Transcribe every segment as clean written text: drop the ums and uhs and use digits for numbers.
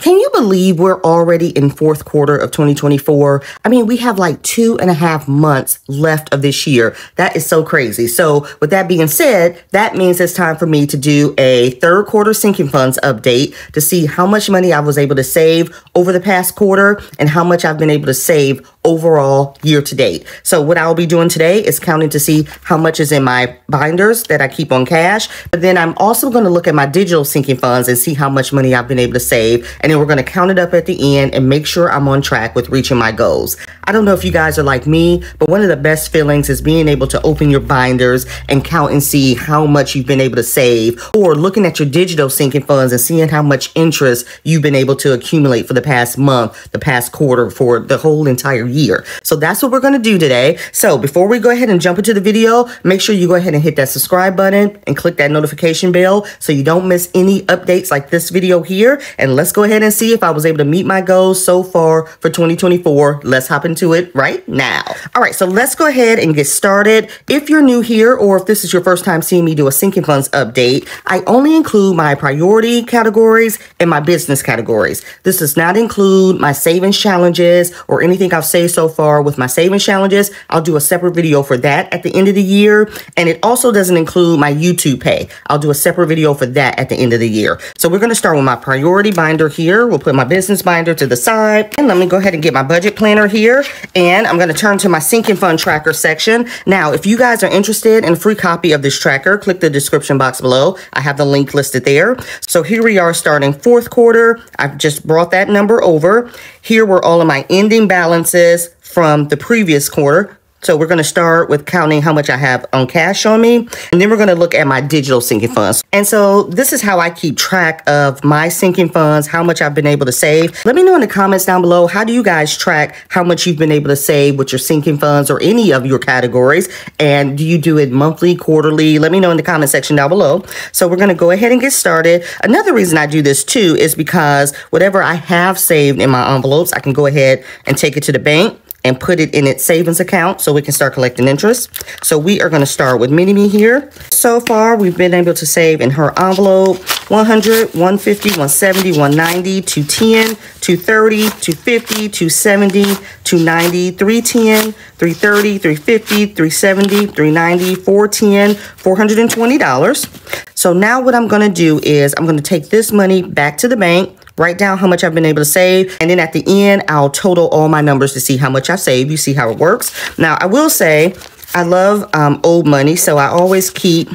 Can you believe we're already in fourth quarter of 2024? I mean, we have like 2.5 months left of this year. That is so crazy. So with that being said, that means it's time for me to do a third quarter sinking funds update to see how much money I was able to save over the past quarter and how much I've been able to save overall year to date. So what I'll be doing today is counting to see how much is in my binders that I keep on cash. But then I'm also going to look at my digital sinking funds and see how much money I've been able to save. And then we're going to count it up at the end and make sure I'm on track with reaching my goals. I don't know if you guys are like me, but one of the best feelings is being able to open your binders and count and see how much you've been able to save, or looking at your digital sinking funds and seeing how much interest you've been able to accumulate for the past month, the past quarter, for the whole entire year. So that's what we're going to do today. So before we go ahead and jump into the video, make sure you go ahead and hit that subscribe button and click that notification bell so you don't miss any updates like this video here. And let's go ahead and see if I was able to meet my goals so far for 2024. Let's hop into it right now. All right, so let's go ahead and get started. If you're new here, or if this is your first time seeing me do a sinking funds update, I only include my priority categories and my business categories. This does not include my savings challenges or anything I've saved so far with my savings challenges. I'll do a separate video for that at the end of the year. And it also doesn't include my YouTube pay. I'll do a separate video for that at the end of the year. So we're going to start with my priority binder here. We'll put my business binder to the side. And let me go ahead and get my budget planner here. And I'm going to turn to my sinking fund tracker section. Now, if you guys are interested in a free copy of this tracker, click the description box below. I have the link listed there. So here we are starting fourth quarter. I've just brought that number over. Here were all of my ending balances from the previous quarter. So we're going to start with counting how much I have on cash on me. And then we're going to look at my digital sinking funds. And so this is how I keep track of my sinking funds, how much I've been able to save. Let me know in the comments down below, how do you guys track how much you've been able to save with your sinking funds or any of your categories? And do you do it monthly, quarterly? Let me know in the comment section down below. So we're going to go ahead and get started. Another reason I do this too is because whatever I have saved in my envelopes, I can go ahead and take it to the bank and put it in its savings account so we can start collecting interest. So we are going to start with Mini-Me here. So far, we've been able to save in her envelope 100, 150, 170, 190, 210, 230, 250, 270, 290, 310, 330, 350, 370, 390, 410, $420. So now what I'm going to do is I'm going to take this money back to the bank, write down how much I've been able to save, and then at the end, I'll total all my numbers to see how much I've saved. You see how it works. Now, I will say I love old money, so I always keep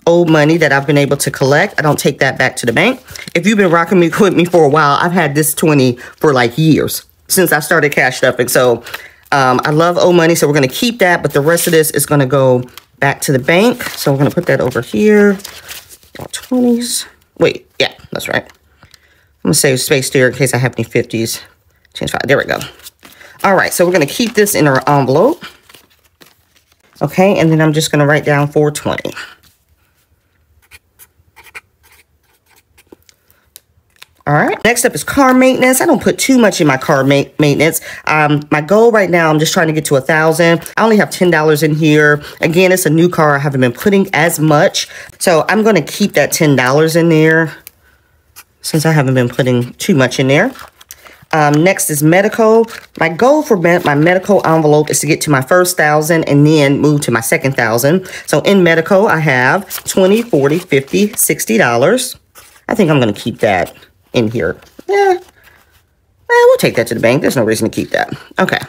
old money that I've been able to collect. I don't take that back to the bank. If you've been rocking with me for a while, I've had this 20 for like years since I started cash stuffing. So I love old money, so we're going to keep that, but the rest of this is going to go back to the bank. So we're going to put that over here. 20s. Wait, yeah, that's right. I'm going to save space there in case I have any 50s. Change 5. There we go. All right, so we're going to keep this in our envelope. Okay, and then I'm just going to write down 420. All right, next up is car maintenance. I don't put too much in my car maintenance. My goal right now, I'm just trying to get to 1,000. I only have $10 in here. Again, it's a new car. I haven't been putting as much. So I'm going to keep that $10 in there, since I haven't been putting too much in there. Next is medical. My goal for my medical envelope is to get to my first 1,000 and then move to my second 1,000. So in medical, I have $20, $40, $50, $60. I think I'm going to keep that in here. Yeah, we'll take that to the bank. There's no reason to keep that. Okay,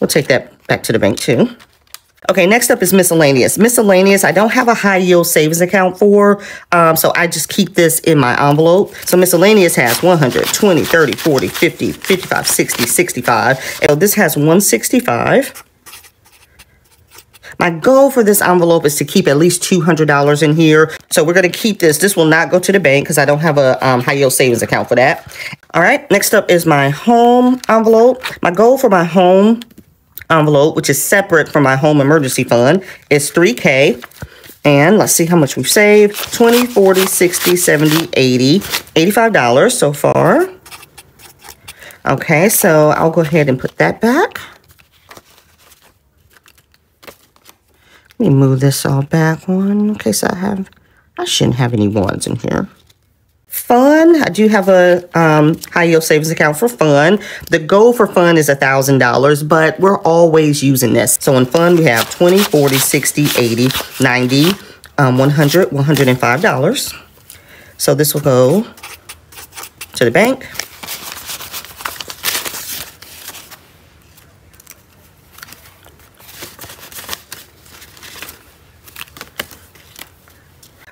we'll take that back to the bank too. Okay, next up is miscellaneous. Miscellaneous, I don't have a high yield savings account for, so I just keep this in my envelope. So miscellaneous has 100, 20, 30, 40, 50, 55, 60, 65. So this has 165. My goal for this envelope is to keep at least $200 in here. So we're going to keep this. This will not go to the bank because I don't have a high yield savings account for that. All right, next up is my home envelope. My goal for my home envelope, which is separate from my home emergency fund, is $3K. And let's see how much we've saved. 20, 40, 60, 70, 80, $85 so far. Okay, so I'll go ahead and put that back. Let me move this all back one. Okay, so I shouldn't have any ones in here. fun. I do have a high yield savings account for fun. The goal for fun is $1,000, but we're always using this. So in fun, we have 20, 40, 60, 80, 90, 100, $105. So this will go to the bank.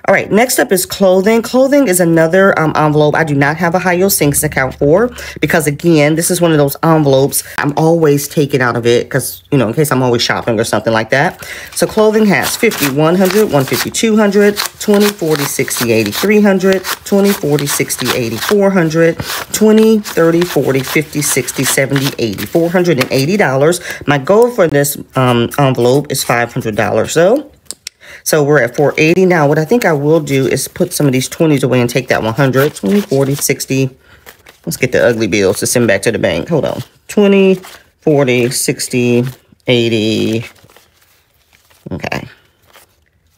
All right, next up is clothing. Clothing is another envelope I do not have a high yield savings account for because, again, this is one of those envelopes I'm always taking out of it because, you know, in case I'm always shopping or something like that. So clothing has 50, 100, 150, 200, 20, 40, 60, 80, 300, 20, 40, 60, 80, 400, 20, 30, 40, 50, 60, 70, 80, $480. My goal for this envelope is $500 though. So we're at 480 now. What I think I will do is put some of these 20s away and take that 100, 20, 40, 60. Let's get the ugly bills to send back to the bank. Hold on. 20, 40, 60, 80. Okay.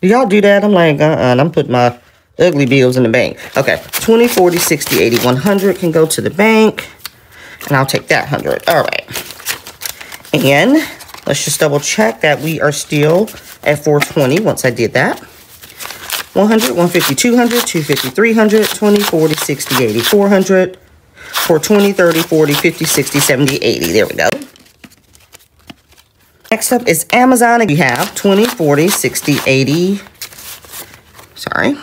Do y'all do that? I'm like, I'm putting my ugly bills in the bank. Okay. 20, 40, 60, 80, 100 can go to the bank. And I'll take that 100. All right. And let's just double check that we are still at 420 once I did that. 100, 150, 200, 250, 300, 20, 40, 60, 80, 400, 420, 30, 40, 50, 60, 70, 80. There we go. Next up is Amazon. We have 20, 40, 60, 80. Sorry.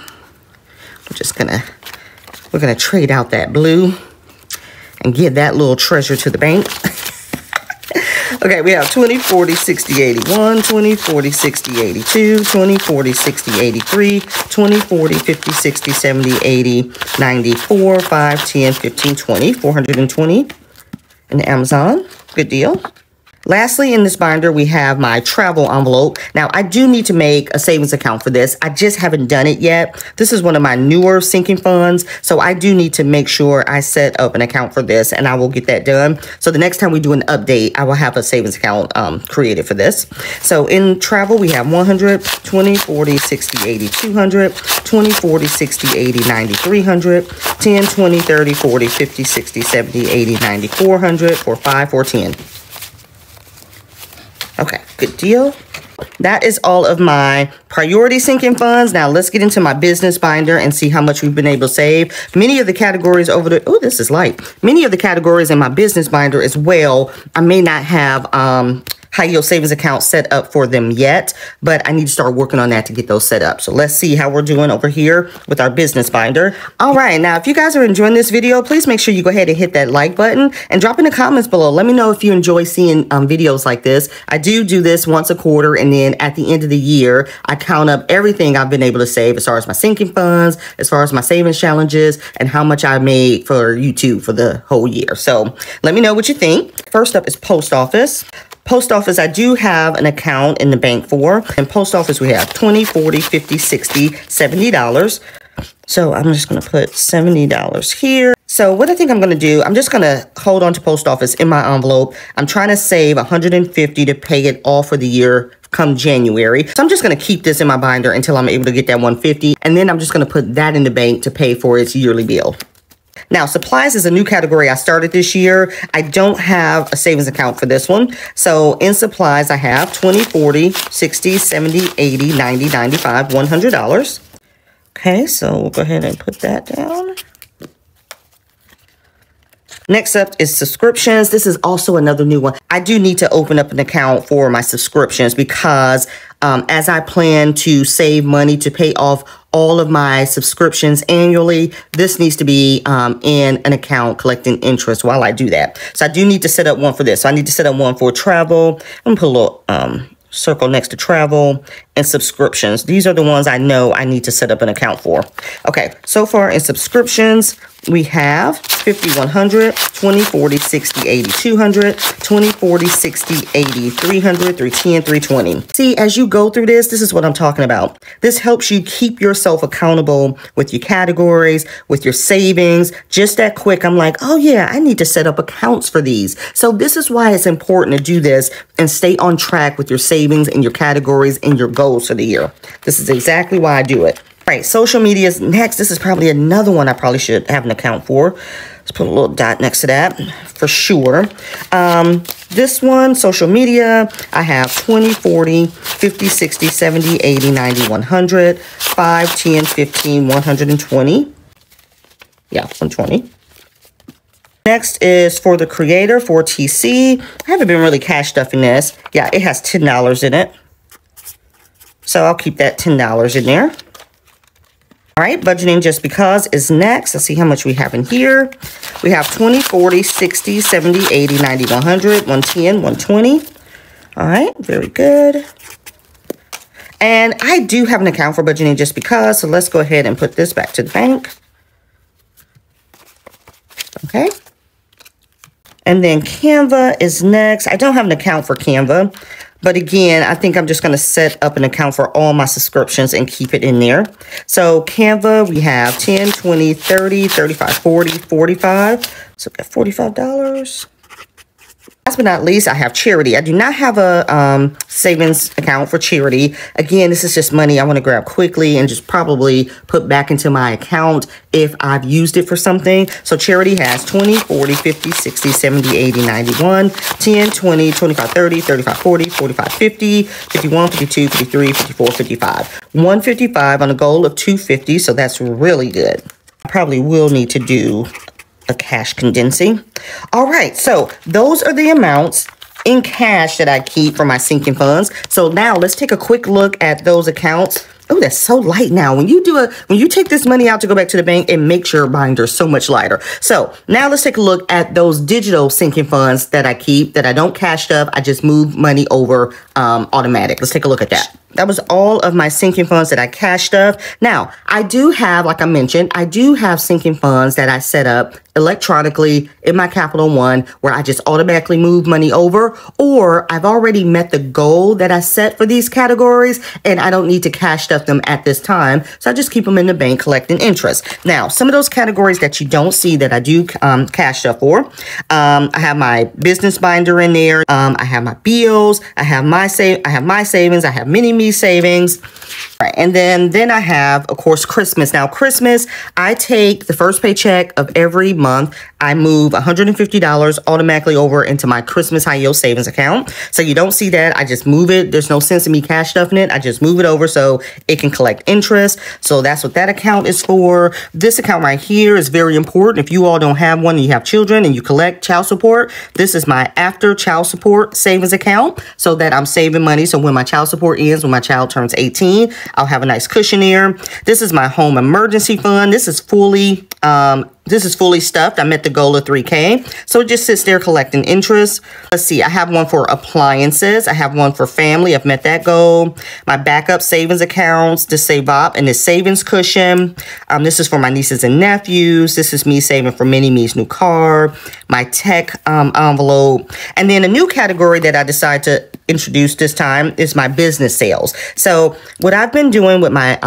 We're gonna trade out that blue and give that little treasure to the bank. Okay, we have 20, 40, 60, 81, 20, 40, 60, 82, 20, 40, 60, 83, 20, 40, 50, 60, 70, 80, 94, 5, 10, 15, 20, 420 in Amazon. Good deal. Lastly, in this binder, we have my travel envelope. Now, I do need to make a savings account for this. I just haven't done it yet. This is one of my newer sinking funds, so I do need to make sure I set up an account for this, and I will get that done. So the next time we do an update, I will have a savings account created for this. So in travel, we have 100, 20, 40, 60, 80, 200, 20, 40, 60, 80, 90, 300, 10, 20, 30, 40, 50, 60, 70, 80, 90, 400, 45, 410. Okay, good deal. That is all of my priority sinking funds. Now let's get into my business binder and see how much we've been able to save. Many of the categories oh, this is light. Many of the categories in my business binder as well, I may not have high yield savings account set up for them yet, but I need to start working on that to get those set up. So let's see how we're doing over here with our business binder. All right, now if you guys are enjoying this video, please make sure you go ahead and hit that like button and drop in the comments below. Let me know if you enjoy seeing videos like this. I do this once a quarter, and then at the end of the year, I count up everything I've been able to save as far as my sinking funds, as far as my savings challenges, and how much I made for YouTube for the whole year. So let me know what you think. First up is post office. Post office, I do have an account in the bank for. In post office, we have 20, 40, 50, 60, $70. So I'm just going to put $70 here. So what I think I'm going to do, I'm just going to hold on to post office in my envelope. I'm trying to save $150 to pay it off for the year come January. So I'm just going to keep this in my binder until I'm able to get that $150. And then I'm just going to put that in the bank to pay for its yearly bill. Now, supplies is a new category I started this year. I don't have a savings account for this one. So in supplies, I have 20, 40, 60, 70, 80, 90, 95, $100. Okay, so we'll go ahead and put that down. Next up is subscriptions. This is also another new one. I do need to open up an account for my subscriptions because as I plan to save money to pay off all of my subscriptions annually, this needs to be in an account collecting interest while I do that. So I do need to set up one for this. So I need to set up one for travel. I'm gonna put a little circle next to travel and subscriptions. These are the ones I know I need to set up an account for. Okay, so far in subscriptions, we have 50, 100, 20, 40, 60, 80, 200, 20, 40, 60, 80, 300, 310, 320. See, as you go through this is what I'm talking about. This helps you keep yourself accountable with your categories, with your savings. Just that quick, I'm like, oh yeah, I need to set up accounts for these. So this is why it's important to do this and stay on track with your savings and your categories and your goals for the year. This is exactly why I do it. All right, social media is next. This is probably another one I probably should have an account for. Let's put a little dot next to that for sure. This one, social media, I have 20, 40, 50, 60, 70, 80, 90, 100, 5, 10, 15, 120. Yeah, 120. Next is for the creator, for TC. I haven't been really cash stuffing this. Yeah, it has $10 in it. So I'll keep that $10 in there. All right, budgeting just because is next. Let's see how much we have in here. We have 20, 40, 60, 70, 80, 90, 100, 110, 120. All right, very good. And I do have an account for budgeting just because, so let's go ahead and put this back to the bank. Okay. And then Canva is next. I don't have an account for Canva. But again, I think I'm just going to set up an account for all my subscriptions and keep it in there. So Canva, we have 10, 20, 30, 35, 40, 45. So we got $45. Last but not least, I have charity. I do not have a savings account for charity. Again, this is just money I want to grab quickly and just probably put back into my account if I've used it for something. So charity has 20, 40, 50, 60, 70, 80, 91, 10, 20, 25, 30, 35, 40, 45, 50, 51, 52, 53, 54, 55. 155 on a goal of 250, so that's really good. I probably will need to do a cash condensing. All right, so those are the amounts in cash that I keep for my sinking funds. So now let's take a quick look at those accounts. Oh, that's so light now. When you take this money out to go back to the bank, it makes your binder so much lighter. So now let's take a look at those digital sinking funds that I keep, that I don't cash up. I just move money over automatic. Let's take a look at that. That was all of my sinking funds that I cashed up. Now, I do have, like I mentioned, I do have sinking funds that I set up electronically in my Capital One where I just automatically move money over, or I've already met the goal that I set for these categories and I don't need to cash stuff them at this time. So I just keep them in the bank collecting interest. Now, some of those categories that you don't see that I do cash stuff for, I have my business binder in there. I have my bills. I have my savings. I have mini-me savings. Right. And then I have, of course, Christmas. Now, Christmas, I take the first paycheck of every month. I move $150 automatically over into my Christmas high yield savings account. So you don't see that. I just move it. There's no sense in me cash stuffing it. I just move it over so it can collect interest. So that's what that account is for. This account right here is very important. If you all don't have one and you have children and you collect child support, this is my after child support savings account so that I'm saving money. So when my child support ends, when my child turns 18, I'll have a nice cushion there. This is my home emergency fund. This is fully stuffed. I met the goal of 3K. So it just sits there collecting interest. Let's see. I have one for appliances. I have one for family. I've met that goal. My backup savings accounts, the Save Up and the savings cushion. This is for my nieces and nephews. This is me saving for Mini-Me's new car. My tech envelope. And then a new category that I decided to introduce this time is my business sales. So what I've been doing with my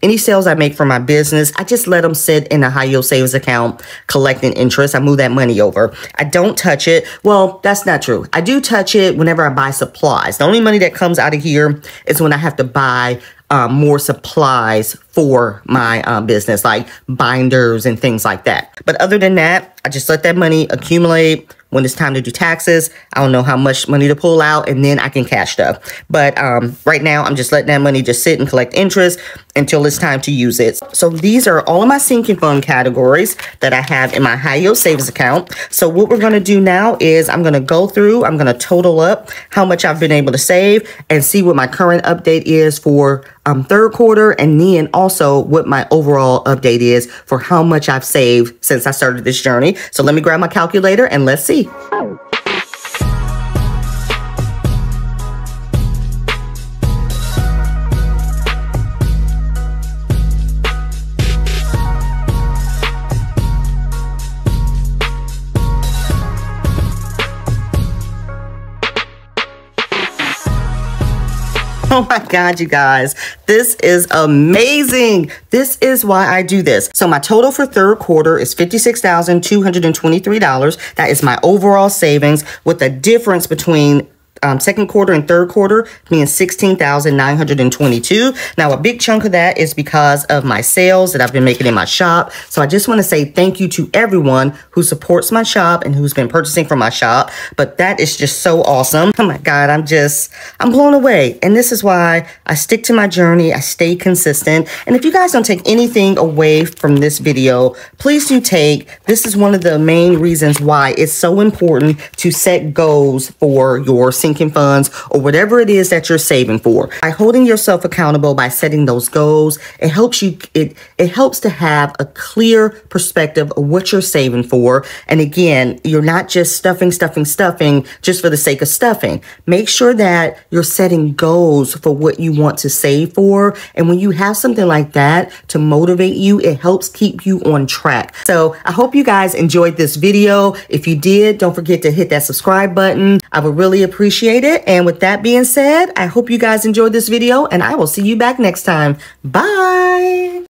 any sales I make for my business, I just let them sit in a high yield savings account collecting interest. I move that money over. I don't touch it. Well, that's not true. I do touch it whenever I buy supplies. The only money that comes out of here is when I have to buy more supplies for my business, like binders and things like that. But other than that, I just let that money accumulate. When it's time to do taxes, I don't know how much money to pull out, and then I can cash stuff. But right now, I'm just letting that money just sit and collect interest until it's time to use it. So these are all of my sinking fund categories that I have in my high yield savings account. So what we're going to do now is I'm going to go through, I'm going to total up how much I've been able to save and see what my current update is for third quarter, and then also what my overall update is for how much I've saved since I started this journey. So let me grab my calculator and let's see. Oh my God, you guys, this is amazing. This is why I do this. So my total for third quarter is $56,223. That is my overall savings, with the difference between second quarter and third quarter being $16,922. Now, a big chunk of that is because of my sales that I've been making in my shop. So I just want to say thank you to everyone who supports my shop and who's been purchasing from my shop. But that is just so awesome. Oh my God, I'm blown away. And this is why I stick to my journey. I stay consistent. And if you guys don't take anything away from this video, please do this is one of the main reasons why it's so important to set goals for your sinking funds or whatever it is that you're saving for. By holding yourself accountable, by setting those goals, it helps you, it helps to have a clear perspective of what you're saving for. And again, you're not just stuffing just for the sake of stuffing. Make sure that you're setting goals for what you want to save for. And when you have something like that to motivate you, it helps keep you on track. So I hope you guys enjoyed this video. If you did, don't forget to hit that subscribe button. I would really appreciate it. And with that being said, I hope you guys enjoyed this video and I will see you back next time. Bye.